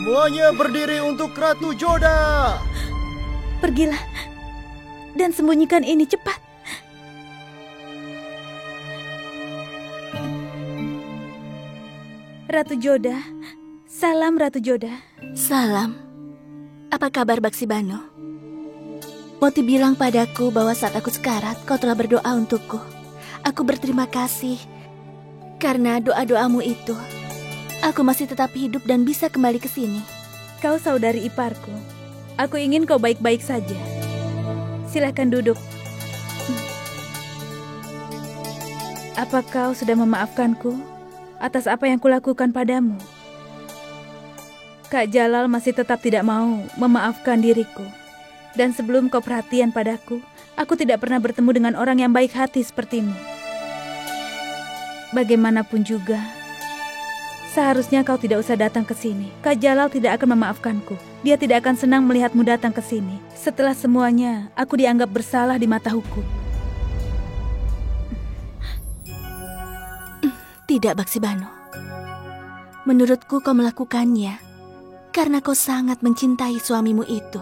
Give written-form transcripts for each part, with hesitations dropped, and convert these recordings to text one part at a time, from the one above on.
Semuanya berdiri untuk Ratu Joda. Pergilah dan sembunyikan ini cepat. Ratu Joda, salam Ratu Joda. Salam. Apa kabar Baksibano? Moti bilang padaku bahwa saat aku sekarat, kau telah berdoa untukku. Aku berterima kasih karena doa-doamu itu. Aku masih tetap hidup dan bisa kembali ke sini. Kau saudari iparku. Aku ingin kau baik-baik saja. Silakan duduk. Apa kau sudah memaafkanku atas apa yang kulakukan padamu? Kak Jalal masih tetap tidak mau memaafkan diriku. Dan sebelum kau perhatian padaku, aku tidak pernah bertemu dengan orang yang baik hati sepertimu. Bagaimanapun juga, seharusnya kau tidak usah datang ke sini. Kak Jalal tidak akan memaafkanku. Dia tidak akan senang melihatmu datang ke sini. Setelah semuanya, aku dianggap bersalah di mata hukum. Tidak, Baksibano. Menurutku kau melakukannya karena kau sangat mencintai suamimu itu.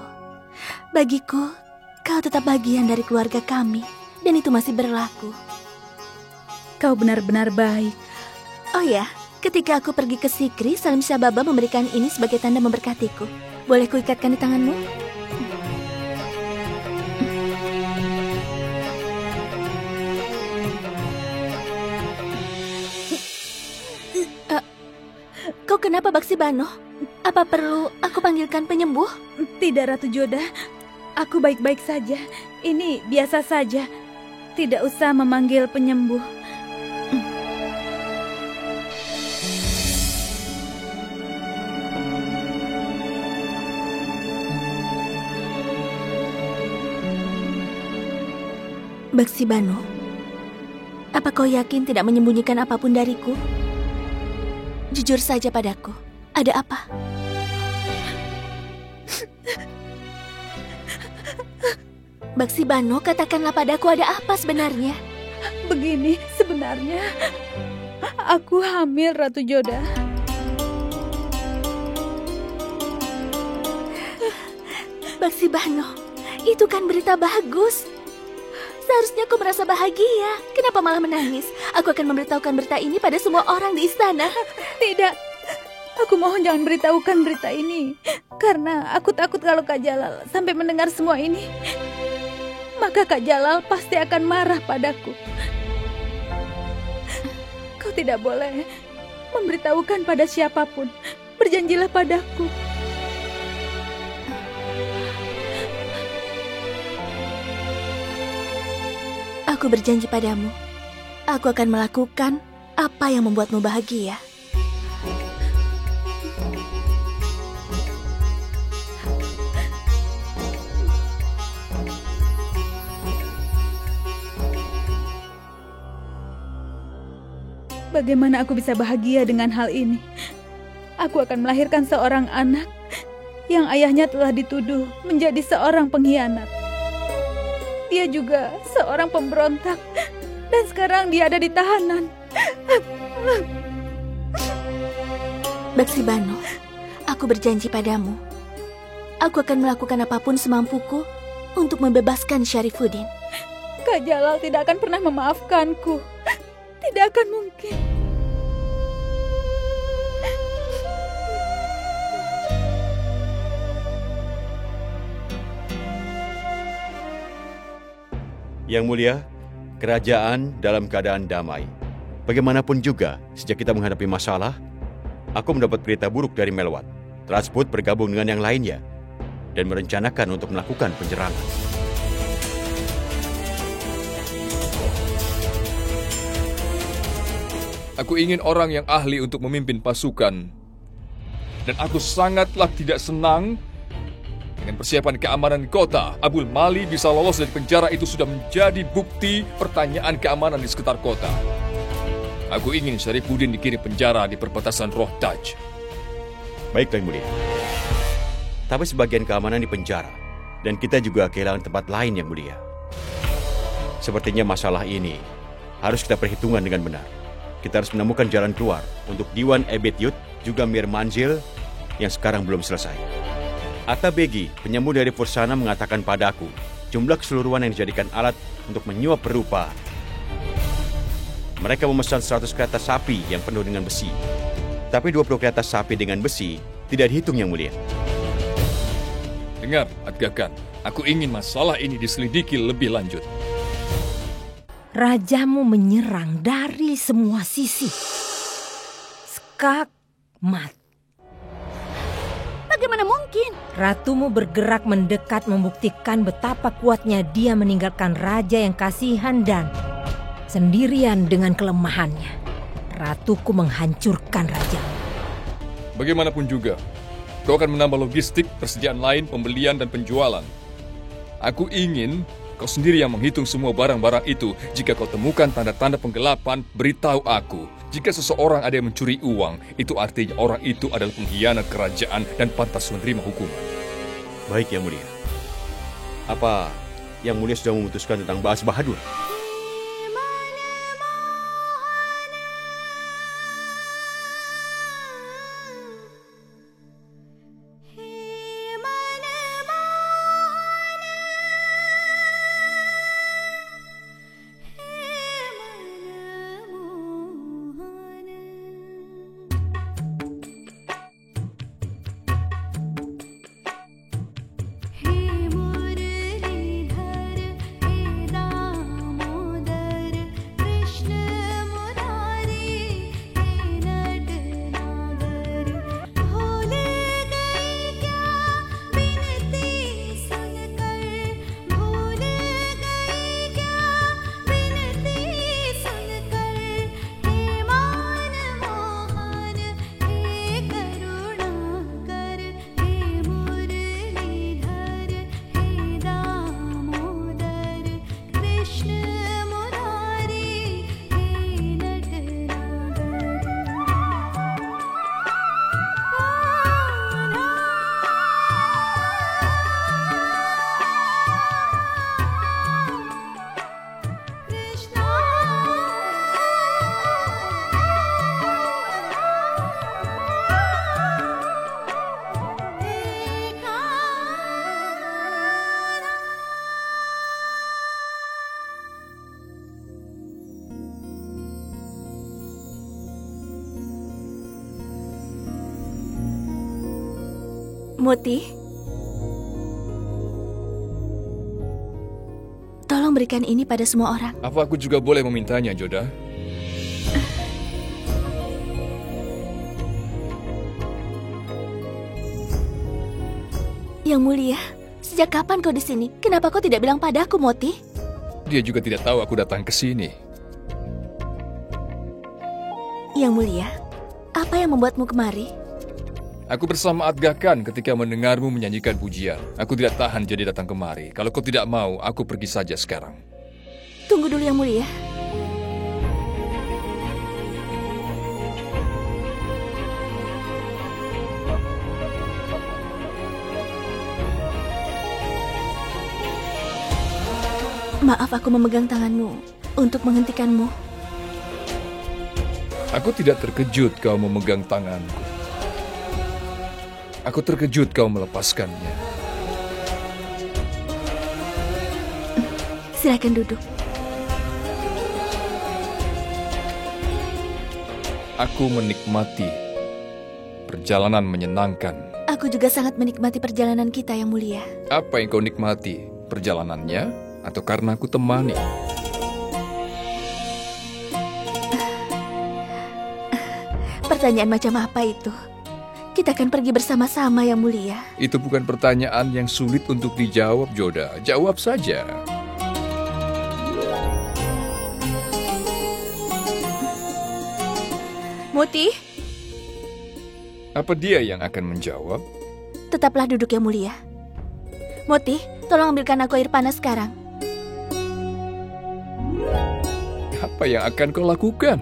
Bagiku, kau tetap bagian dari keluarga kami, dan itu masih berlaku. Kau benar-benar baik. Oh ya, ketika aku pergi ke Sikri, Salim Syababa memberikan ini sebagai tanda memberkatiku. Boleh kuikatkan di tanganmu? Kau kenapa, Baksibano? Apa perlu aku panggilkan penyembuh? Tidak, Ratu Joda. Aku baik-baik saja. Ini biasa saja. Tidak usah memanggil penyembuh. Baksibano, apa kau yakin tidak menyembunyikan apapun dariku? Jujur saja padaku, ada apa? Baksibano, katakanlah padaku ada apa sebenarnya? Begini, sebenarnya aku hamil, Ratu Joda. Baksibano, itu kan berita bagus. Seharusnya kau merasa bahagia. Kenapa malah menangis? Aku akan memberitahukan berita ini pada semua orang di istana. Tidak, aku mohon jangan beritahukan berita ini. Karena aku takut kalau Kak Jalal sampai mendengar semua ini, maka Kak Jalal pasti akan marah padaku. Kau tidak boleh memberitahukan pada siapapun. Berjanjilah padaku. Aku berjanji padamu, aku akan melakukan apa yang membuatmu bahagia. Bagaimana aku bisa bahagia dengan hal ini? Aku akan melahirkan seorang anak yang ayahnya telah dituduh menjadi seorang pengkhianat. Dia juga seorang pemberontak, dan sekarang dia ada di tahanan. Baksibano, aku berjanji padamu, aku akan melakukan apapun semampuku untuk membebaskan Syarifuddin. Kak Jalal tidak akan pernah memaafkanku. Tidak akan mungkin. Yang Mulia, kerajaan dalam keadaan damai. Bagaimanapun juga, sejak kita menghadapi masalah, aku mendapat berita buruk dari Melwat. Rajput bergabung dengan yang lainnya dan merencanakan untuk melakukan penyerangan. Aku ingin orang yang ahli untuk memimpin pasukan. Dan aku sangatlah tidak senang dengan persiapan keamanan kota. Abul Mali bisa lolos dari penjara itu sudah menjadi bukti pertanyaan keamanan di sekitar kota. Aku ingin Syarifuddin dikirim penjara di perbatasan Roh Taj. Baiklah, Yang Mulia. Tapi sebagian keamanan di penjara, dan kita juga kehilangan tempat lain, Yang Mulia. Sepertinya masalah ini harus kita perhitungkan dengan benar. Kita harus menemukan jalan keluar untuk Diwan Ebed Yud, juga Mir Manzil, yang sekarang belum selesai. Atta Begi, penyembuh dari Fursana, mengatakan padaku jumlah keseluruhan yang dijadikan alat untuk menyuap berupa. Mereka memesan 100 kereta sapi yang penuh dengan besi. Tapi 20 kereta sapi dengan besi tidak dihitung, Yang Mulia. Dengar, Adgakan, aku ingin masalah ini diselidiki lebih lanjut. Rajamu menyerang dari semua sisi. Skakmat. Bagaimana mungkin? Ratumu bergerak mendekat membuktikan betapa kuatnya dia meninggalkan raja yang kasihan dan sendirian dengan kelemahannya. Ratuku menghancurkan rajamu. Bagaimanapun juga, kau akan menambah logistik, persediaan lain, pembelian, dan penjualan. Aku ingin kau sendiri yang menghitung semua barang-barang itu. Jika kau temukan tanda-tanda penggelapan, beritahu aku. Jika seseorang ada yang mencuri uang, itu artinya orang itu adalah pengkhianat kerajaan dan pantas menerima hukuman. Baik, Yang Mulia. Apa Yang Mulia sudah memutuskan tentang Baas Bahadur? Moti, tolong berikan ini pada semua orang. Apa aku juga boleh memintanya, Joda? Yang Mulia, sejak kapan kau di sini? Kenapa kau tidak bilang padaku, Moti? Dia juga tidak tahu aku datang ke sini. Yang Mulia, apa yang membuatmu kemari? Aku bersama Adgakan ketika mendengarmu menyanyikan pujian. Aku tidak tahan jadi datang kemari. Kalau kau tidak mau, aku pergi saja sekarang. Tunggu dulu, Yang Mulia. Maaf aku memegang tanganmu untuk menghentikanmu. Aku tidak terkejut kau memegang tanganku. Aku terkejut kau melepaskannya. Silakan duduk. Aku menikmati perjalanan menyenangkan. Aku juga sangat menikmati perjalanan kita, Yang Mulia. Apa yang kau nikmati? Perjalanannya atau karena aku temani? Pertanyaan macam apa itu? Kita akan pergi bersama-sama, Yang Mulia. Itu bukan pertanyaan yang sulit untuk dijawab, Joda. Jawab saja. Moti, Apa dia yang akan menjawab? tetaplah duduk, Yang Mulia. Moti, tolong ambilkan aku air panas sekarang. Apa yang akan kau lakukan?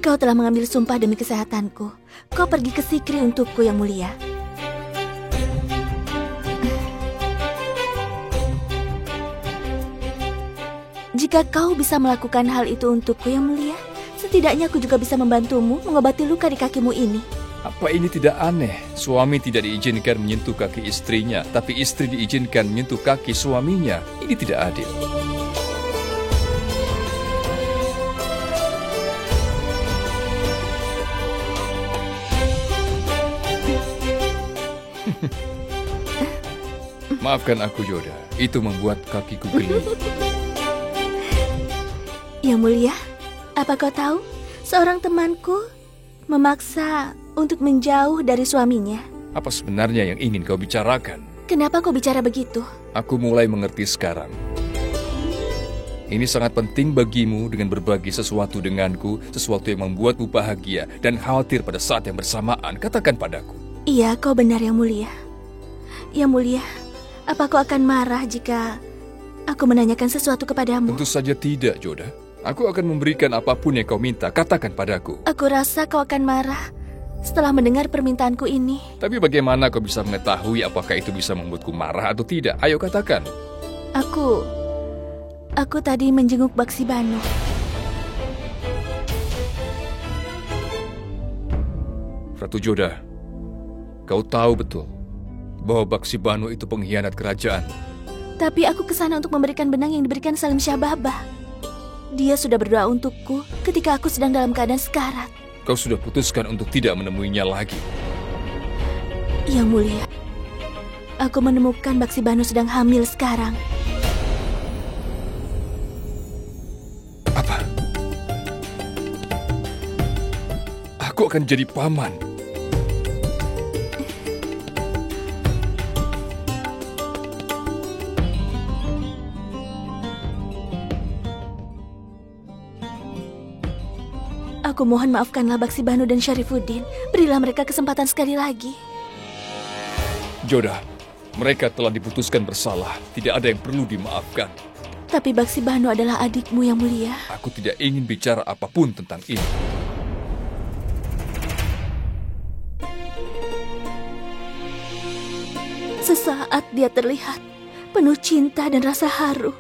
Kau telah mengambil sumpah demi kesehatanku. Kau pergi ke Sikri untukku, Yang Mulia. Jika kau bisa melakukan hal itu untukku, Yang Mulia, Setidaknya aku juga bisa membantumu mengobati luka di kakimu ini. Apa ini tidak aneh? Suami tidak diizinkan menyentuh kaki istrinya, tapi istri diizinkan menyentuh kaki suaminya. Ini tidak adil. Maafkan aku, Yoda. Itu membuat kakiku geli. Yang mulia, apa kau tahu? Seorang temanku memaksa untuk menjauh dari suaminya. Apa sebenarnya yang ingin kau bicarakan? Kenapa kau bicara begitu? Aku mulai mengerti sekarang. Ini sangat penting bagimu dengan berbagi sesuatu denganku, sesuatu yang membuatmu bahagia dan khawatir pada saat yang bersamaan. Katakan padaku. Iya, kau benar, Yang mulia. Yang mulia, apa kau akan marah jika aku menanyakan sesuatu kepadamu? Tentu saja tidak, Yoda. Aku akan memberikan apapun yang kau minta. Katakan padaku. Aku rasa kau akan marah setelah mendengar permintaanku ini. Tapi bagaimana kau bisa mengetahui apakah itu bisa membuatku marah atau tidak? Ayo katakan. Aku tadi menjenguk Baksi Bano. Ratu Yoda, kau tahu betul bahwa Baksi Bano itu pengkhianat kerajaan. Tapi aku kesana untuk memberikan benang yang diberikan Salim Shah Baba. Dia sudah berdoa untukku ketika aku sedang dalam keadaan sekarat. Kau sudah putuskan untuk tidak menemuinya lagi. Yang mulia, aku menemukan Baksi Bano sedang hamil sekarang. Apa? Aku akan jadi paman. Aku mohon maafkanlah Baksi Bano dan Syarifuddin. Berilah mereka kesempatan sekali lagi. Yoda, mereka telah diputuskan bersalah. Tidak ada yang perlu dimaafkan. Tapi Baksi Bano adalah adikmu, Yang mulia. Aku tidak ingin bicara apapun tentang ini. Sesaat dia terlihat penuh cinta dan rasa haru.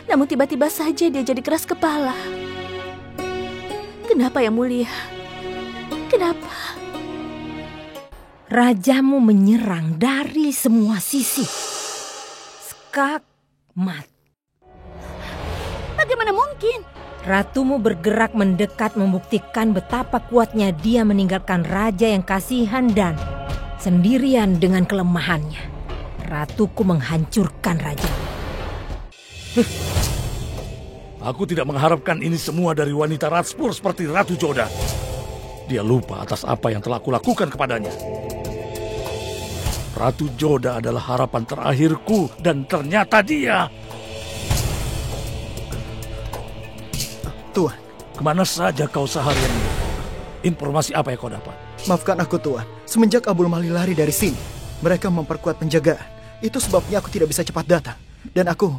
Namun tiba-tiba saja dia jadi keras kepala. Kenapa, Yang mulia? Kenapa? Rajamu menyerang dari semua sisi. Skakmat. Bagaimana mungkin? Ratumu bergerak mendekat membuktikan betapa kuatnya dia meninggalkan raja yang kasihan dan sendirian dengan kelemahannya. Ratuku menghancurkan raja. Aku tidak mengharapkan ini semua dari wanita Rajpur seperti Ratu Yoda. Dia lupa atas apa yang telah kulakukan kepadanya. Ratu Yoda adalah harapan terakhirku dan ternyata dia... Tuan, Kemana saja kau seharian ini? Informasi apa yang kau dapat? maafkan aku Tuan. Semenjak Abul Mali lari dari sini, mereka memperkuat penjagaan. Itu sebabnya aku tidak bisa cepat datang. Dan aku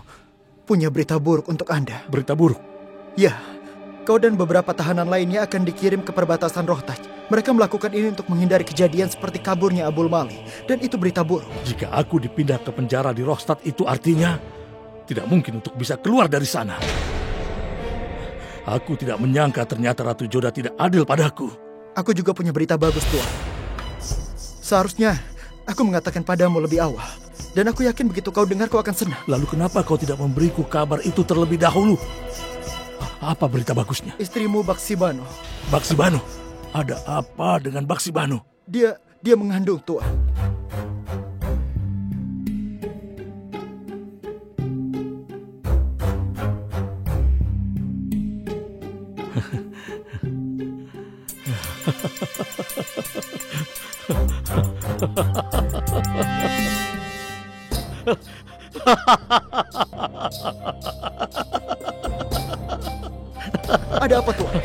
punya berita buruk untuk Anda. Berita buruk? Ya, kau dan beberapa tahanan lainnya akan dikirim ke perbatasan Rohtaj. Mereka melakukan ini untuk menghindari kejadian seperti kaburnya Abul Mali. Dan itu berita buruk. Jika aku dipindah ke penjara di Rohstad, itu artinya tidak mungkin untuk bisa keluar dari sana. Aku tidak menyangka ternyata Ratu Yoda tidak adil padaku. Aku juga punya berita bagus, Tuan. Seharusnya aku mengatakan padamu lebih awal. Dan aku yakin begitu kau dengar kau akan senang. Lalu kenapa kau tidak memberiku kabar itu terlebih dahulu? Apa berita bagusnya? Istrimu Baksi Bano. Baksi Bano? Ada apa dengan Baksi Bano? Dia mengandung, Tuan. Ada apa, Tuan?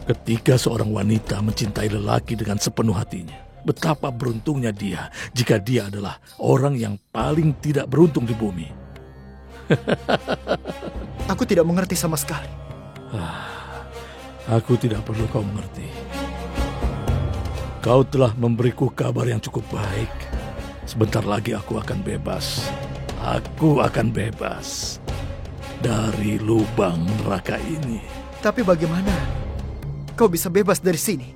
Ketika seorang wanita mencintai lelaki dengan sepenuh hatinya, betapa beruntungnya dia jika dia adalah orang yang paling tidak beruntung di bumi. Aku tidak mengerti sama sekali. Aku tidak perlu kau mengerti. Kau telah memberiku kabar yang cukup baik. Sebentar lagi aku akan bebas. Aku akan bebas dari lubang neraka ini. Tapi bagaimana kau bisa bebas dari sini?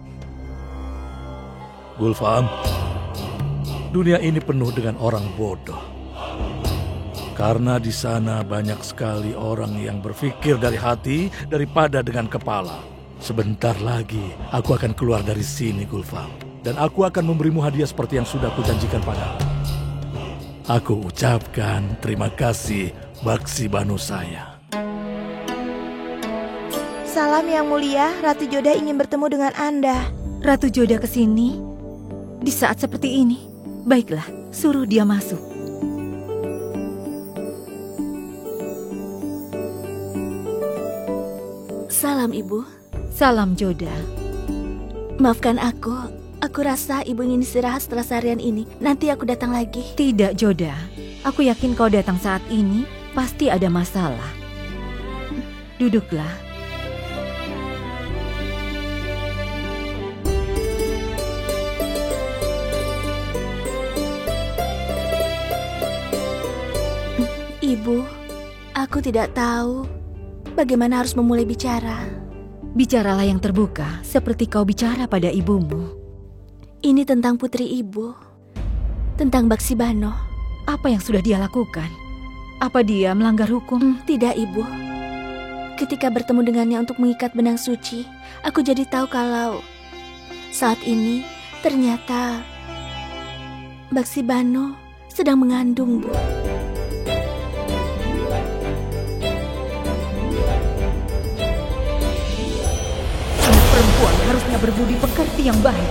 Gulfam, dunia ini penuh dengan orang bodoh. Karena di sana banyak sekali orang yang berpikir dari hati daripada dengan kepala. Sebentar lagi aku akan keluar dari sini, Gulfam. Dan aku akan memberimu hadiah seperti yang sudah kujanjikan padamu. Aku ucapkan terima kasih, Baksi Banu saya. Salam Yang Mulia, Ratu Joda ingin bertemu dengan Anda. Ratu Joda ke sini di saat seperti ini. Baiklah, suruh dia masuk. Salam, Ibu. Salam, Joda. Maafkan aku rasa Ibu ingin istirahat setelah seharian ini. Nanti aku datang lagi. Tidak, Joda. Aku yakin kau datang saat ini pasti ada masalah. Duduklah. Ibu, aku tidak tahu bagaimana harus memulai bicara. Bicaralah yang terbuka, seperti kau bicara pada ibumu. Ini tentang putri ibu, tentang Baksi Bano. Apa yang sudah dia lakukan? Apa dia melanggar hukum? Tidak, Ibu. Ketika bertemu dengannya untuk mengikat benang suci, aku jadi tahu kalau saat ini ternyata Baksi Bano sedang mengandung, Bu. Perempuan harusnya berbudi pekerti yang baik.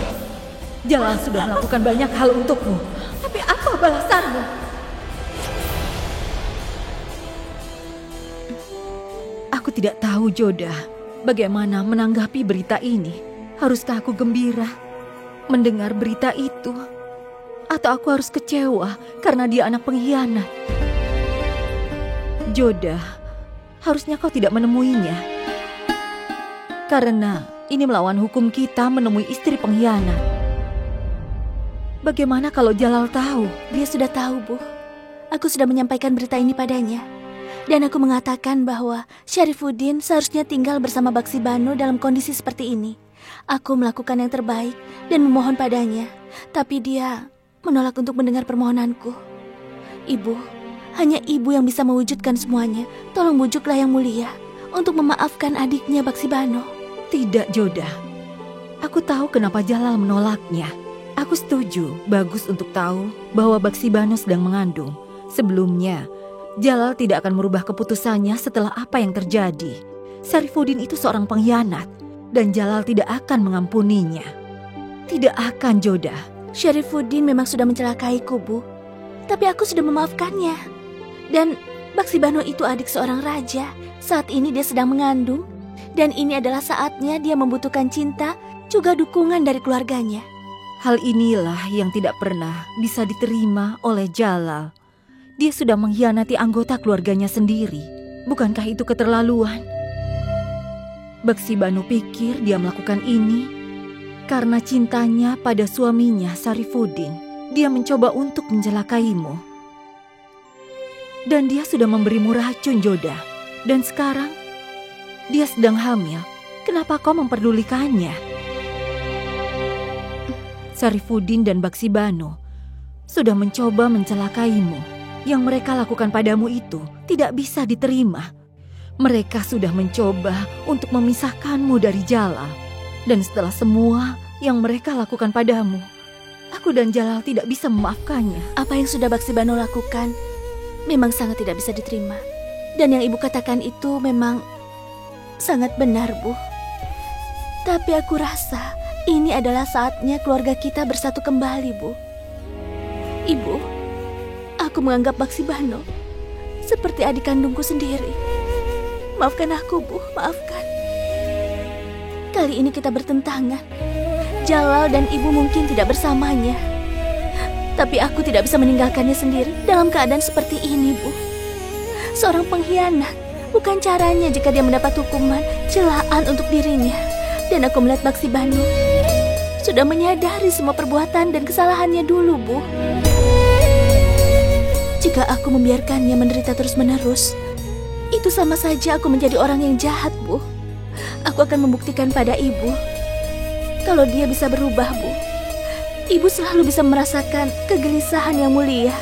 Jalal sudah melakukan banyak hal untukmu. Tapi apa balasanmu? Aku tidak tahu, Joda, bagaimana menanggapi berita ini. Haruskah aku gembira mendengar berita itu? Atau aku harus kecewa karena dia anak pengkhianat? Joda, harusnya kau tidak menemuinya. Karena ini melawan hukum kita menemui istri pengkhianat. Bagaimana kalau Jalal tahu? Dia sudah tahu, Bu. Aku sudah menyampaikan berita ini padanya. Dan aku mengatakan bahwa Syarifuddin seharusnya tinggal bersama Baksi Bano dalam kondisi seperti ini. Aku melakukan yang terbaik dan memohon padanya. Tapi dia menolak untuk mendengar permohonanku. Ibu, hanya Ibu yang bisa mewujudkan semuanya. Tolong bujuklah Yang Mulia untuk memaafkan adiknya Baksi Bano. Tidak, Joda. Aku tahu kenapa Jalal menolaknya. Aku setuju, bagus untuk tahu bahwa Baksi Bano sedang mengandung. Sebelumnya, Jalal tidak akan merubah keputusannya setelah apa yang terjadi. Syarifuddin itu seorang pengkhianat, dan Jalal tidak akan mengampuninya. Tidak akan, Joda. Syarifuddin memang sudah mencelakaiku, Bu. Tapi aku sudah memaafkannya. Dan Baksi Bano itu adik seorang raja. Saat ini dia sedang mengandung. Dan ini adalah saatnya dia membutuhkan cinta, juga dukungan dari keluarganya. Hal inilah yang tidak pernah bisa diterima oleh Jalal. Dia sudah mengkhianati anggota keluarganya sendiri. Bukankah itu keterlaluan? Baksi Bano pikir dia melakukan ini karena cintanya pada suaminya Syarifuddin. Dia mencoba untuk mencelakaimu. Dan dia sudah memberimu racun, Joda. Dan sekarang dia sedang hamil. Kenapa kau memperdulikannya? Syarifuddin dan Baksi Bano sudah mencoba mencelakaimu. Yang mereka lakukan padamu itu tidak bisa diterima. Mereka sudah mencoba untuk memisahkanmu dari Jalal. Dan setelah semua yang mereka lakukan padamu, aku dan Jalal tidak bisa memaafkannya. Apa yang sudah Baksi Bano lakukan memang sangat tidak bisa diterima. Dan yang Ibu katakan itu memang sangat benar, Bu. Tapi aku rasa ini adalah saatnya keluarga kita bersatu kembali, Bu. Ibu, aku menganggap Baksi Bano seperti adik kandungku sendiri. Maafkan aku, Bu, maafkan. Kali ini kita bertentangan. Jalal dan Ibu mungkin tidak bersamanya. Tapi aku tidak bisa meninggalkannya sendiri dalam keadaan seperti ini, Bu. Seorang pengkhianat, bukan caranya jika dia mendapat hukuman, celaan untuk dirinya. Dan aku melihat Baksi Bano sudah menyadari semua perbuatan dan kesalahannya dulu, Bu. Jika aku membiarkannya menderita terus-menerus, itu sama saja aku menjadi orang yang jahat, Bu. Aku akan membuktikan pada ibu kalau dia bisa berubah, Bu. Ibu selalu bisa merasakan kegelisahan Yang Mulia.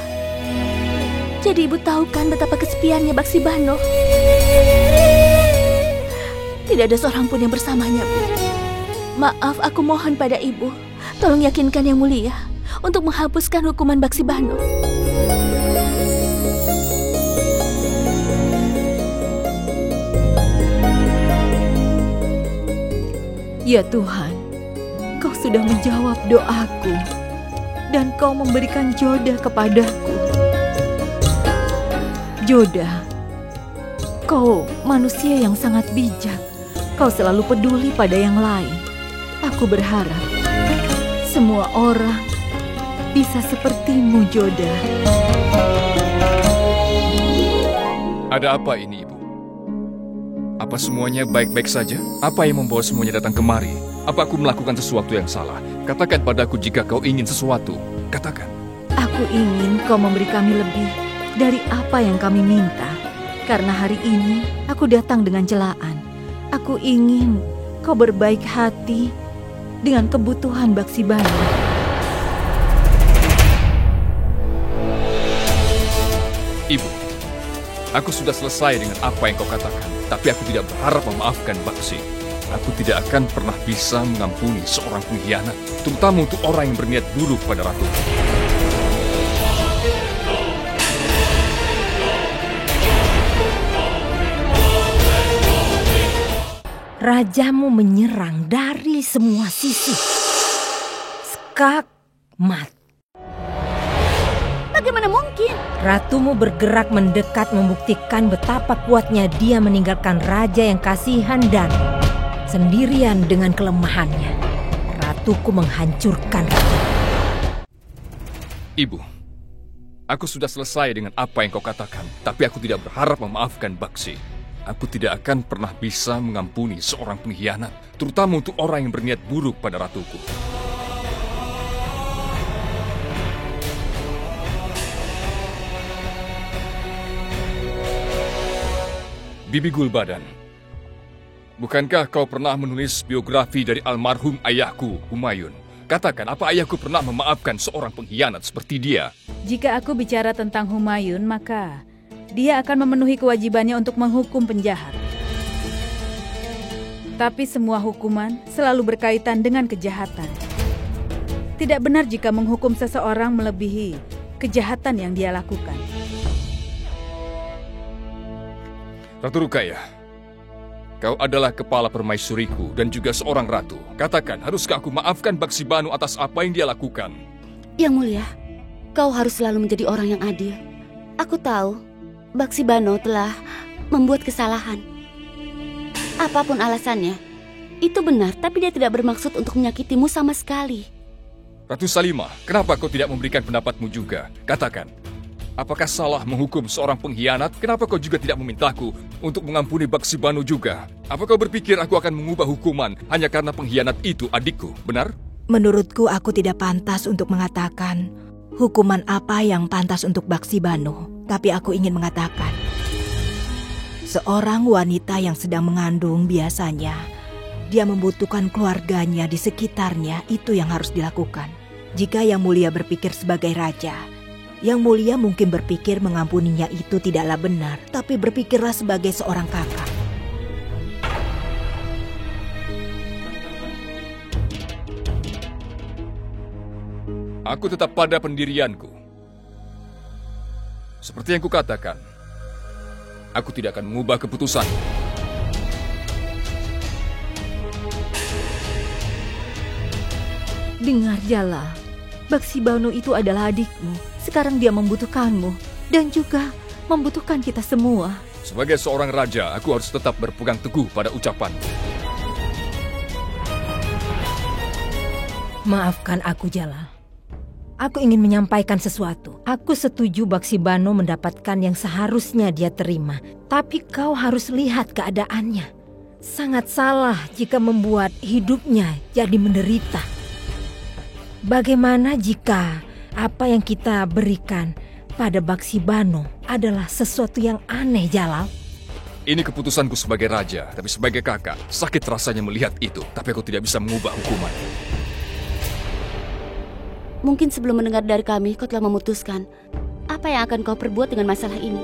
Jadi ibu tahu kan betapa kesepiannya Baksi Bano. Tidak ada seorang pun yang bersamanya, Bu. Maaf, aku mohon pada ibu, tolong yakinkan Yang Mulia untuk menghapuskan hukuman Baksi Bano. Ya Tuhan, Kau sudah menjawab doaku dan Kau memberikan Joda kepadaku. Joda, Kau manusia yang sangat bijak. Kau selalu peduli pada yang lain. Aku berharap semua orang bisa sepertimu, Joda. Ada apa ini, Ibu? Apa semuanya baik-baik saja? Apa yang membawa semuanya datang kemari? Apa aku melakukan sesuatu yang salah? Katakan padaku jika kau ingin sesuatu. Katakan. Aku ingin kau memberi kami lebih dari apa yang kami minta. Karena hari ini aku datang dengan celaan. Aku ingin kau berbaik hati dengan kebutuhan Baksi Bano. Ibu, aku sudah selesai dengan apa yang kau katakan. Tapi aku tidak berharap memaafkan Baksi. Aku tidak akan pernah bisa mengampuni seorang pengkhianat, terutama untuk orang yang berniat buruk pada ratu. Rajamu menyerang dari semua sisi. Skakmat. Bagaimana mungkin? Ratumu bergerak mendekat membuktikan betapa kuatnya dia meninggalkan raja yang kasihan dan sendirian dengan kelemahannya. Ratuku menghancurkan ratu. Ibu, aku sudah selesai dengan apa yang kau katakan, tapi aku tidak berharap memaafkan Baksi. Aku tidak akan pernah bisa mengampuni seorang pengkhianat, terutama untuk orang yang berniat buruk pada ratuku. Bibi Gulbadan, bukankah kau pernah menulis biografi dari almarhum ayahku, Humayun? Katakan, apa ayahku pernah memaafkan seorang pengkhianat seperti dia? Jika aku bicara tentang Humayun, maka dia akan memenuhi kewajibannya untuk menghukum penjahat. Tapi semua hukuman selalu berkaitan dengan kejahatan. Tidak benar jika menghukum seseorang melebihi kejahatan yang dia lakukan. Ratu Rukaya, kau adalah kepala permaisuriku dan juga seorang ratu. Katakan, haruskah aku maafkan Baksi Bano atas apa yang dia lakukan? Yang Mulia, kau harus selalu menjadi orang yang adil. Aku tahu Baksi Bano telah membuat kesalahan. Apapun alasannya, itu benar, tapi dia tidak bermaksud untuk menyakitimu sama sekali. Ratu Salimah, kenapa kau tidak memberikan pendapatmu juga? Katakan, apakah salah menghukum seorang pengkhianat? Kenapa kau juga tidak memintaku untuk mengampuni Baksi Bano juga? Apa kau berpikir aku akan mengubah hukuman hanya karena pengkhianat itu adikku, benar? Menurutku aku tidak pantas untuk mengatakan hukuman apa yang pantas untuk Baksi Bano. Tapi aku ingin mengatakan, seorang wanita yang sedang mengandung biasanya dia membutuhkan keluarganya di sekitarnya, itu yang harus dilakukan. Jika Yang Mulia berpikir sebagai raja, Yang Mulia mungkin berpikir mengampuninya itu tidaklah benar, tapi berpikirlah sebagai seorang kakak. Aku tetap pada pendirianku. Seperti yang kukatakan, aku tidak akan mengubah keputusan. Dengar Jalal, Baksi Bano itu adalah adikmu. Sekarang dia membutuhkanmu dan juga membutuhkan kita semua. Sebagai seorang raja, aku harus tetap berpegang teguh pada ucapanku. Maafkan aku, Jalal. Aku ingin menyampaikan sesuatu. Aku setuju Baksi Bano mendapatkan yang seharusnya dia terima. Tapi kau harus lihat keadaannya. Sangat salah jika membuat hidupnya jadi menderita. Bagaimana jika apa yang kita berikan pada Baksi Bano adalah sesuatu yang aneh, Jalal? Ini keputusanku sebagai raja, tapi sebagai kakak, sakit rasanya melihat itu, tapi aku tidak bisa mengubah hukuman. Mungkin sebelum mendengar dari kami, kau telah memutuskan apa yang akan kau perbuat dengan masalah ini.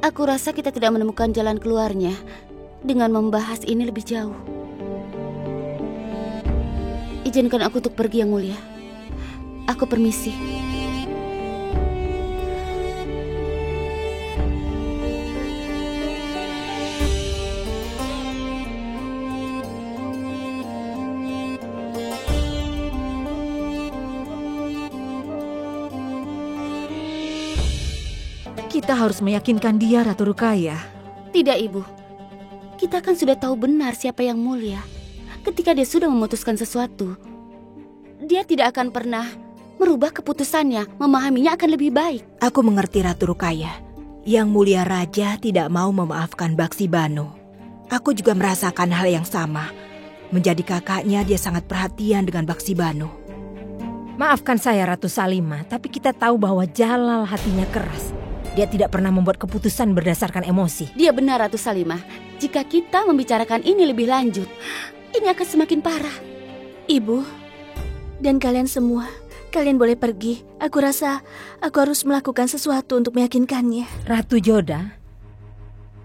Aku rasa kita tidak menemukan jalan keluarnya dengan membahas ini lebih jauh. Izinkan aku untuk pergi, Yang Mulia. Aku permisi. Kita harus meyakinkan dia, Ratu Rukaya. Tidak, Ibu. Kita kan sudah tahu benar siapa Yang Mulia. Ketika dia sudah memutuskan sesuatu, dia tidak akan pernah merubah keputusannya. Memahaminya akan lebih baik. Aku mengerti, Ratu Rukaya. Yang Mulia Raja tidak mau memaafkan Baksi Banu. Aku juga merasakan hal yang sama. Menjadi kakaknya, dia sangat perhatian dengan Baksi Banu. Maafkan saya, Ratu Salimah, tapi kita tahu bahwa Jalal hatinya keras. Dia tidak pernah membuat keputusan berdasarkan emosi. Dia benar, Ratu Salimah. Jika kita membicarakan ini lebih lanjut, ini akan semakin parah. Ibu, dan kalian semua, kalian boleh pergi. Aku rasa aku harus melakukan sesuatu untuk meyakinkannya. Ratu Joda,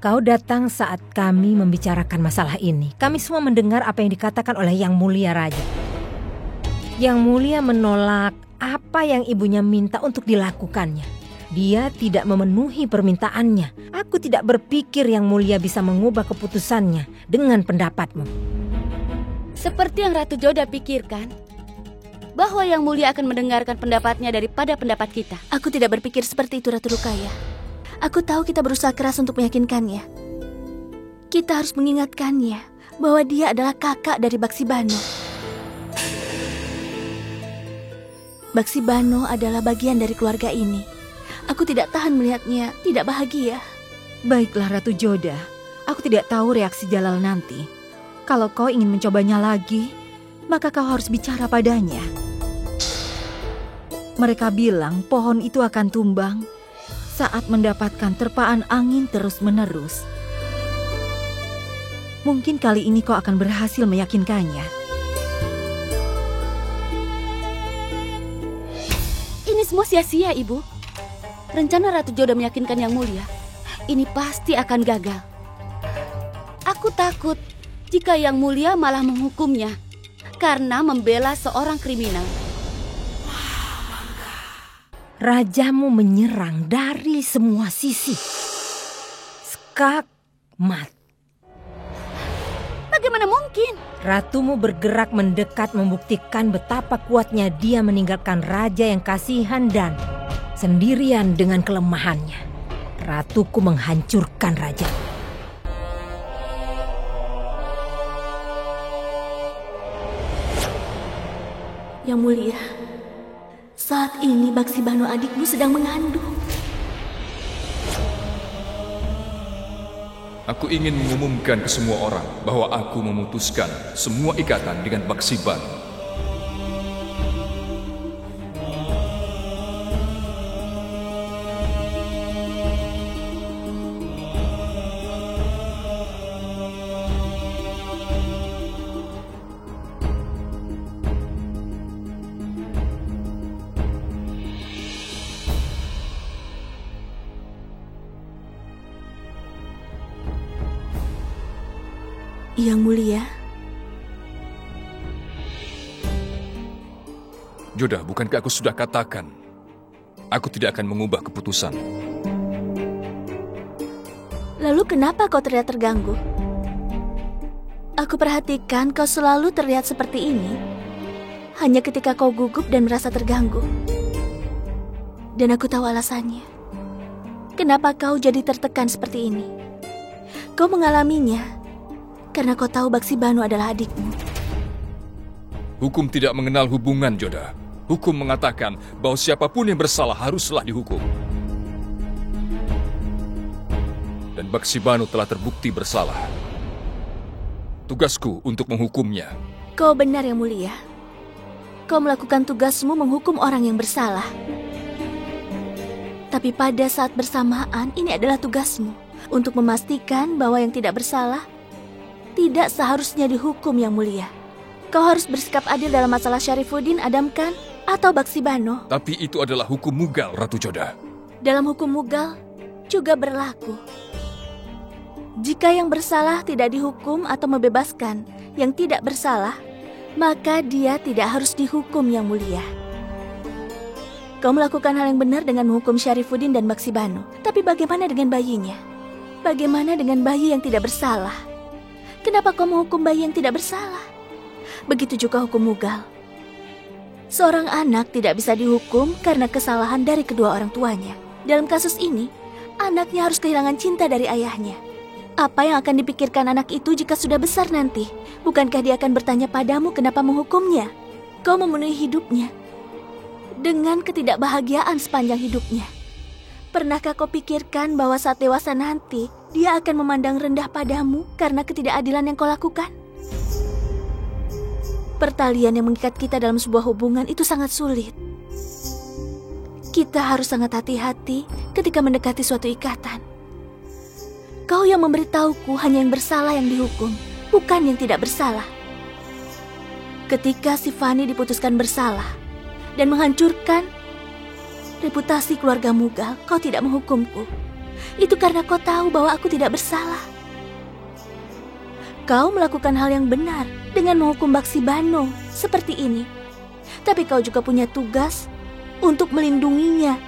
kau datang saat kami membicarakan masalah ini. Kami semua mendengar apa yang dikatakan oleh Yang Mulia Raja. Yang Mulia menolak apa yang ibunya minta untuk dilakukannya. Dia tidak memenuhi permintaannya. Aku tidak berpikir Yang Mulia bisa mengubah keputusannya dengan pendapatmu. Seperti yang Ratu Joda pikirkan, bahwa Yang Mulia akan mendengarkan pendapatnya daripada pendapat kita. Aku tidak berpikir seperti itu, Ratu Rukaya. Aku tahu kita berusaha keras untuk meyakinkannya. Kita harus mengingatkannya bahwa dia adalah kakak dari Baksi Banu. Baksi Banu adalah bagian dari keluarga ini. Aku tidak tahan melihatnya tidak bahagia. Baiklah, Ratu Joda. Aku tidak tahu reaksi Jalal nanti. Kalau kau ingin mencobanya lagi, maka kau harus bicara padanya. Mereka bilang pohon itu akan tumbang saat mendapatkan terpaan angin terus-menerus. Mungkin kali ini kau akan berhasil meyakinkannya. Ini semua sia-sia, Ibu. Rencana Ratu Joda meyakinkan Yang Mulia, ini pasti akan gagal. Aku takut jika Yang Mulia malah menghukumnya karena membela seorang kriminal. Rajamu menyerang dari semua sisi. Skakmat. Bagaimana mungkin? Ratumu bergerak mendekat membuktikan betapa kuatnya dia meninggalkan raja yang kasihan dan sendirian dengan kelemahannya. Ratuku menghancurkan raja. Yang Mulia, saat ini Baksi Banu adikmu sedang mengandung. Aku ingin mengumumkan ke semua orang bahwa aku memutuskan semua ikatan dengan Baksi Banu. Yang Mulia. Joda, bukankah aku sudah katakan, aku tidak akan mengubah keputusan. Lalu kenapa kau terlihat terganggu? Aku perhatikan kau selalu terlihat seperti ini. Hanya ketika kau gugup dan merasa terganggu. Dan aku tahu alasannya. Kenapa kau jadi tertekan seperti ini? Kau mengalaminya karena kau tahu Baksi Banu adalah adikmu. Hukum tidak mengenal hubungan, Joda. Hukum mengatakan bahwa siapapun yang bersalah haruslah dihukum. Dan Baksi Banu telah terbukti bersalah. Tugasku untuk menghukumnya. Kau benar, Yang Mulia. Kau melakukan tugasmu menghukum orang yang bersalah. Tapi pada saat bersamaan, ini adalah tugasmu untuk memastikan bahwa yang tidak bersalah tidak seharusnya dihukum, Yang Mulia. Kau harus bersikap adil dalam masalah Syarifuddin, Adamkan, atau Baksi Bano. Tapi itu adalah hukum Mughal, Ratu Joda. Dalam hukum Mughal juga berlaku. Jika yang bersalah tidak dihukum atau membebaskan yang tidak bersalah, maka dia tidak harus dihukum, Yang Mulia. Kau melakukan hal yang benar dengan menghukum Syarifuddin dan Baksi Bano. Tapi bagaimana dengan bayinya? Bagaimana dengan bayi yang tidak bersalah? Kenapa kau menghukum bayi yang tidak bersalah? Begitu juga hukum Mughal. Seorang anak tidak bisa dihukum karena kesalahan dari kedua orang tuanya. Dalam kasus ini, anaknya harus kehilangan cinta dari ayahnya. Apa yang akan dipikirkan anak itu jika sudah besar nanti? Bukankah dia akan bertanya padamu kenapa menghukumnya? Kau memenuhi hidupnya dengan ketidakbahagiaan sepanjang hidupnya. Pernahkah kau pikirkan bahwa saat dewasa nanti, dia akan memandang rendah padamu karena ketidakadilan yang kau lakukan? Pertalian yang mengikat kita dalam sebuah hubungan itu sangat sulit. Kita harus sangat hati-hati ketika mendekati suatu ikatan. Kau yang memberitahuku hanya yang bersalah yang dihukum, bukan yang tidak bersalah. Ketika si Fani diputuskan bersalah dan menghancurkan reputasi keluarga Mughal, kau tidak menghukumku. Itu karena kau tahu bahwa aku tidak bersalah. Kau melakukan hal yang benar dengan menghukum Baksi Bano seperti ini. Tapi kau juga punya tugas untuk melindunginya.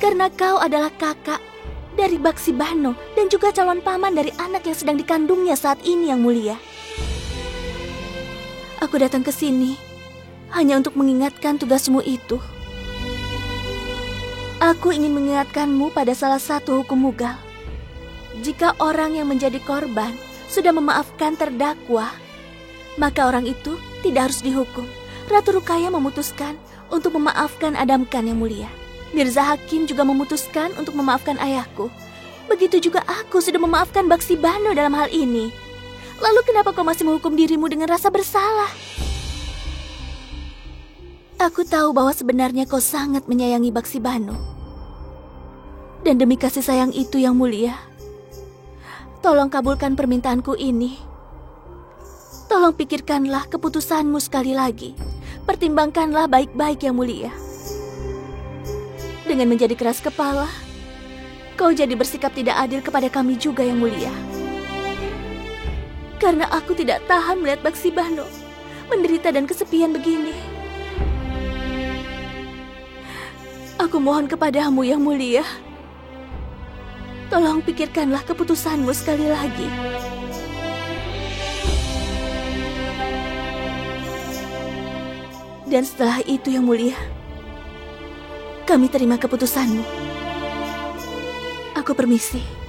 Karena kau adalah kakak dari Baksi Bano dan juga calon paman dari anak yang sedang dikandungnya saat ini, Yang Mulia. Aku datang ke sini hanya untuk mengingatkan tugasmu itu. Aku ingin mengingatkanmu pada salah satu hukum Mughal. Jika orang yang menjadi korban sudah memaafkan terdakwa, maka orang itu tidak harus dihukum. Ratu Ruqayyah memutuskan untuk memaafkan Adamkan, Yang Mulia. Mirza Hakim juga memutuskan untuk memaafkan ayahku. Begitu juga aku sudah memaafkan Baksi Bano dalam hal ini. Lalu kenapa kau masih menghukum dirimu dengan rasa bersalah? Aku tahu bahwa sebenarnya kau sangat menyayangi Baksi Bano. Dan demi kasih sayang itu, Yang Mulia, tolong kabulkan permintaanku ini. Tolong pikirkanlah keputusanmu sekali lagi. Pertimbangkanlah baik-baik, Yang Mulia. Dengan menjadi keras kepala, kau jadi bersikap tidak adil kepada kami juga, Yang Mulia. Karena aku tidak tahan melihat Baksi Bano menderita dan kesepian begini. Aku mohon kepadamu, Yang Mulia, tolong pikirkanlah keputusanmu sekali lagi. Dan setelah itu, Yang Mulia, kami terima keputusanmu. Aku permisi.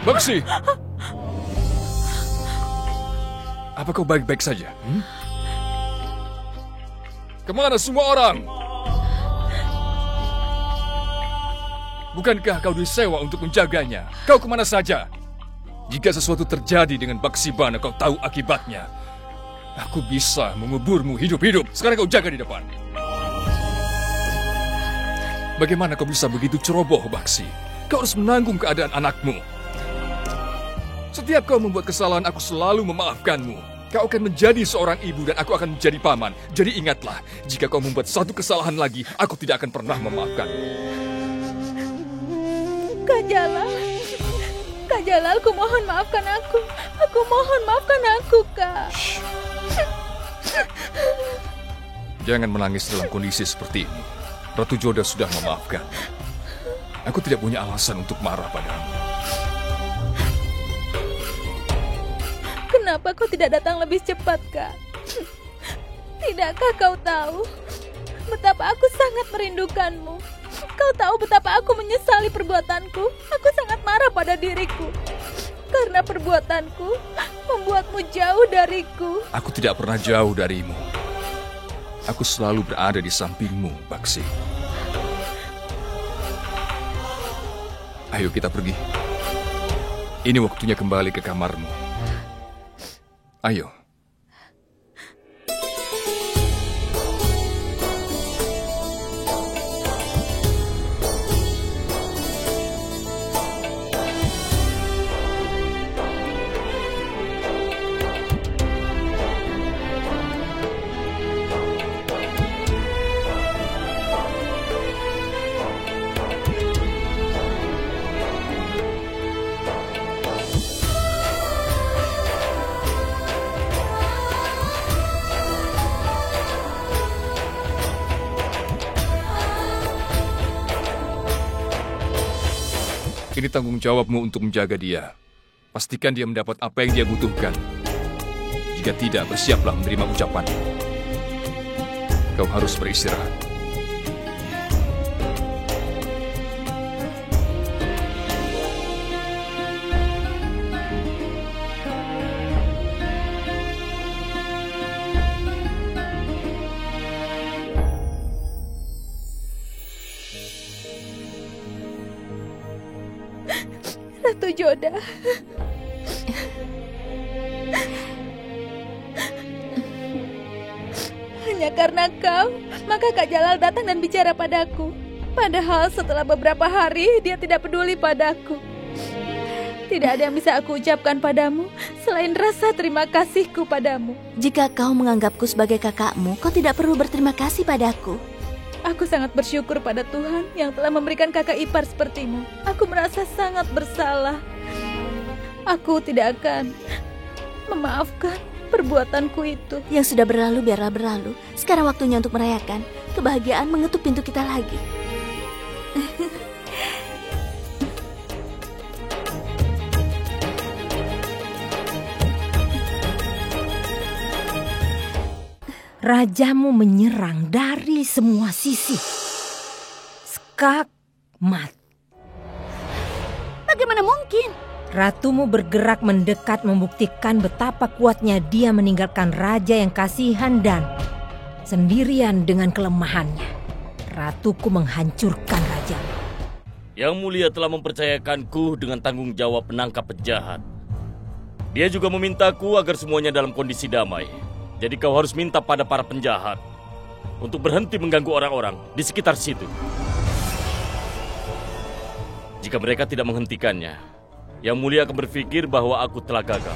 Baksi! Apa kau baik-baik saja? Kemana semua orang? Bukankah kau disewa untuk menjaganya? Kau kemana saja? Jika sesuatu terjadi dengan Baksi Bano, kau tahu akibatnya. Aku bisa menguburmu hidup-hidup. Sekarang kau jaga di depan. Bagaimana kau bisa begitu ceroboh, Baksi? Kau harus menanggung keadaan anakmu. Setiap kau membuat kesalahan, aku selalu memaafkanmu. Kau akan menjadi seorang ibu dan aku akan menjadi paman. Jadi ingatlah, jika kau membuat satu kesalahan lagi, aku tidak akan pernah memaafkanmu. Kak Jalal. Kak Jalal, aku mohon maafkan aku. Aku mohon maafkan aku, Kak. Jangan menangis dalam kondisi seperti ini. Ratu Joda sudah memaafkan. Aku tidak punya alasan untuk marah padamu. Kenapa kau tidak datang lebih cepat, Kak? Tidakkah kau tahu betapa aku sangat merindukanmu? Kau tahu betapa aku menyesali perbuatanku? Aku sangat marah pada diriku. Karena perbuatanku membuatmu jauh dariku. Aku tidak pernah jauh darimu. Aku selalu berada di sampingmu, Baksi. Ayo kita pergi. Ini waktunya kembali ke kamarmu. Ayo. Ini tanggung jawabmu untuk menjaga dia. Pastikan dia mendapat apa yang dia butuhkan. Jika tidak, bersiaplah menerima ucapan. Kau harus beristirahat. Ratu Joda. Hanya karena kau, maka Kak Jalal datang dan bicara padaku. Padahal setelah beberapa hari, dia tidak peduli padaku. Tidak ada yang bisa aku ucapkan padamu selain rasa terima kasihku padamu. Jika kau menganggapku sebagai kakakmu, kau tidak perlu berterima kasih padaku. Aku sangat bersyukur pada Tuhan yang telah memberikan kakak ipar sepertimu. Aku merasa sangat bersalah. Aku tidak akan memaafkan perbuatanku itu. Yang sudah berlalu biarlah berlalu. Sekarang waktunya untuk merayakan. Kebahagiaan mengetuk pintu kita lagi. Rajamu menyerang dari semua sisi. Skakmat. Bagaimana mungkin? Ratumu bergerak mendekat membuktikan betapa kuatnya dia meninggalkan raja yang kasihan dan sendirian dengan kelemahannya. Ratuku menghancurkan raja. Yang Mulia telah mempercayakanku dengan tanggung jawab menangkap penjahat. Dia juga memintaku agar semuanya dalam kondisi damai. Jadi kau harus minta pada para penjahat untuk berhenti mengganggu orang-orang di sekitar situ. Jika mereka tidak menghentikannya, Yang Mulia akan berpikir bahwa aku telah gagal.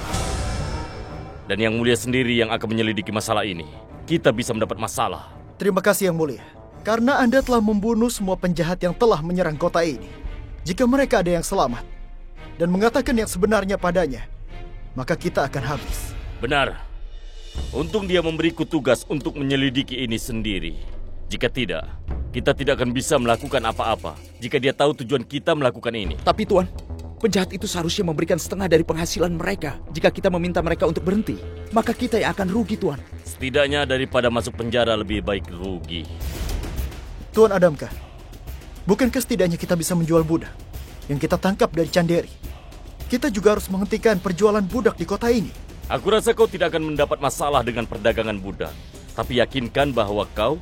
Dan Yang Mulia sendiri yang akan menyelidiki masalah ini. Kita bisa mendapat masalah. Terima kasih Yang Mulia. Karena Anda telah membunuh semua penjahat yang telah menyerang kota ini. Jika mereka ada yang selamat dan mengatakan yang sebenarnya padanya, maka kita akan habis. Benar. Untung dia memberiku tugas untuk menyelidiki ini sendiri. Jika tidak, kita tidak akan bisa melakukan apa-apa jika dia tahu tujuan kita melakukan ini. Tapi Tuan, penjahat itu seharusnya memberikan setengah dari penghasilan mereka. Jika kita meminta mereka untuk berhenti, maka kita yang akan rugi, Tuan. Setidaknya daripada masuk penjara lebih baik rugi. Tuan Adamka, bukankah setidaknya kita bisa menjual budak yang kita tangkap dari Canderi? Kita juga harus menghentikan perjualan budak di kota ini. Aku rasa kau tidak akan mendapat masalah dengan perdagangan budak. Tapi yakinkan bahwa kau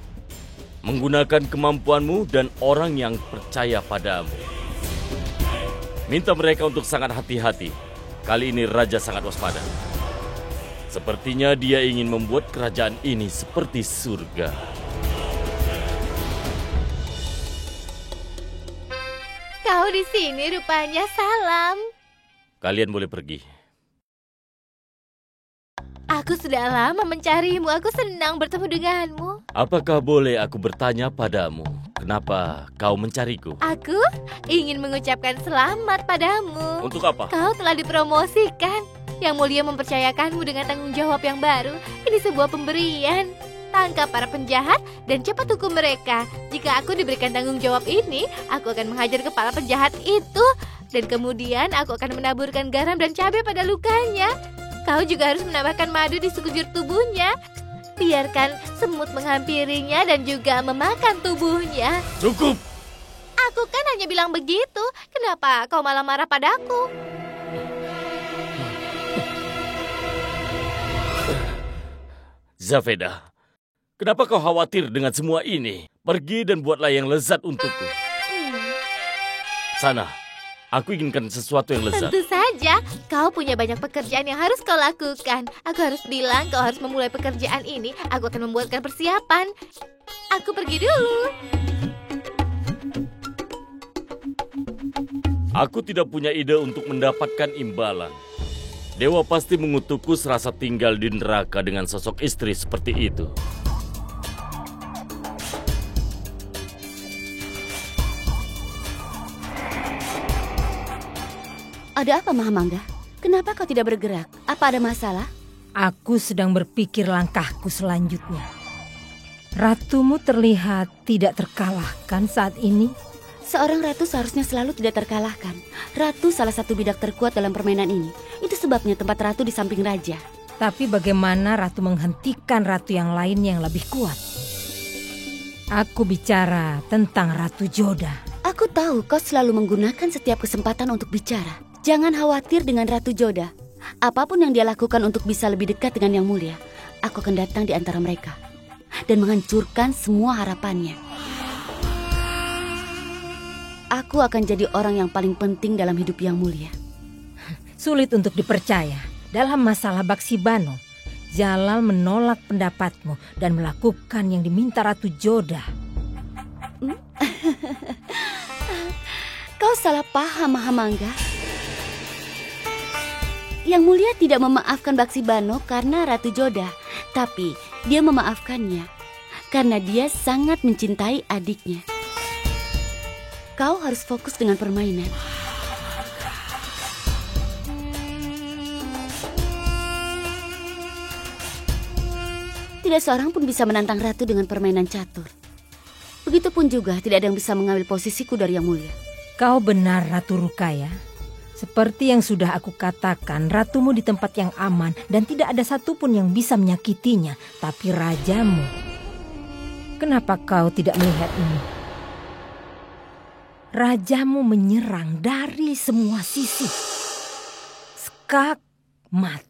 menggunakan kemampuanmu dan orang yang percaya padamu. Minta mereka untuk sangat hati-hati. Kali ini Raja sangat waspada. Sepertinya dia ingin membuat kerajaan ini seperti surga. Kau di sini rupanya, salam. Kalian boleh pergi. Aku sudah lama mencarimu, aku senang bertemu denganmu. Apakah boleh aku bertanya padamu, kenapa kau mencariku? Aku ingin mengucapkan selamat padamu. Untuk apa? Kau telah dipromosikan. Yang Mulia mempercayakanmu dengan tanggung jawab yang baru. Ini sebuah pemberian. Tangkap para penjahat dan cepat hukum mereka. Jika aku diberikan tanggung jawab ini, aku akan menghajar kepala penjahat itu. Dan kemudian aku akan menaburkan garam dan cabai pada lukanya. kau juga harus menambahkan madu di sekujur tubuhnya. Biarkan semut menghampirinya dan juga memakan tubuhnya. Cukup! Aku kan hanya bilang begitu. Kenapa kau malah marah padaku? Zafeda, kenapa kau khawatir dengan semua ini? Pergi dan buatlah yang lezat untukku. Sana, aku inginkan sesuatu yang lezat. Tentu saja, kau punya banyak pekerjaan yang harus kau lakukan. Aku harus bilang kau harus memulai pekerjaan ini. Aku akan membuatkan persiapan. Aku pergi dulu. Aku tidak punya ide untuk mendapatkan imbalan. Dewa pasti mengutukku serasa tinggal di neraka dengan sosok istri seperti itu. Ada apa, Mahamangga? Kenapa kau tidak bergerak? Apa ada masalah? Aku sedang berpikir langkahku selanjutnya. Ratumu terlihat tidak terkalahkan saat ini. Seorang ratu seharusnya selalu tidak terkalahkan. Ratu salah satu bidak terkuat dalam permainan ini. Itu sebabnya tempat ratu di samping raja. Tapi bagaimana ratu menghentikan ratu yang lain yang lebih kuat? Aku bicara tentang Ratu Joda. Aku tahu kau selalu menggunakan setiap kesempatan untuk bicara. Jangan khawatir dengan Ratu Joda. Apapun yang dia lakukan untuk bisa lebih dekat dengan Yang Mulia, aku akan datang di antara mereka dan menghancurkan semua harapannya. Aku akan jadi orang yang paling penting dalam hidup Yang Mulia. Sulit untuk dipercaya. Dalam masalah Baksibano, Jalal menolak pendapatmu dan melakukan yang diminta Ratu Joda. Kau salah paham, Mahamangga. Yang Mulia tidak memaafkan Baksibano karena Ratu Joda, tapi dia memaafkannya karena dia sangat mencintai adiknya. Kau harus fokus dengan permainan. Tidak seorang pun bisa menantang ratu dengan permainan catur. Begitupun juga tidak ada yang bisa mengambil posisiku dari Yang Mulia. Kau benar, Ratu Rukaya. Seperti yang sudah aku katakan, ratumu di tempat yang aman dan tidak ada satupun yang bisa menyakitinya. Tapi rajamu, kenapa kau tidak melihat ini? Rajamu menyerang dari semua sisi. Skakmat.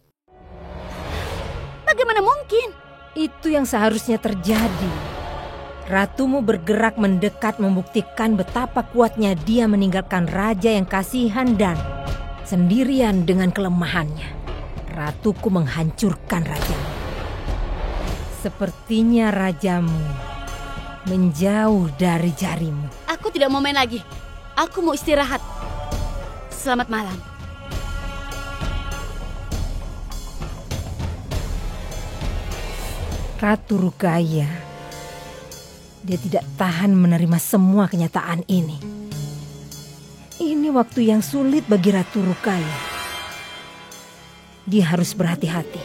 Bagaimana mungkin? Itu yang seharusnya terjadi. Ratumu bergerak mendekat membuktikan betapa kuatnya dia meninggalkan raja yang kasihan dan sendirian dengan kelemahannya. Ratuku menghancurkan rajamu. Sepertinya rajamu menjauh dari jarimu. Aku tidak mau main lagi. Aku mau istirahat. Selamat malam. Ratu Rukaya. Dia tidak tahan menerima semua kenyataan ini. Ini waktu yang sulit bagi Ratu Rukaya. Dia harus berhati-hati.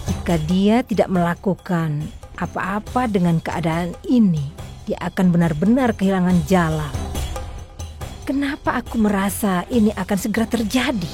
Jika dia tidak melakukan apa-apa dengan keadaan ini, dia akan benar-benar kehilangan Jalal. Kenapa aku merasa ini akan segera terjadi?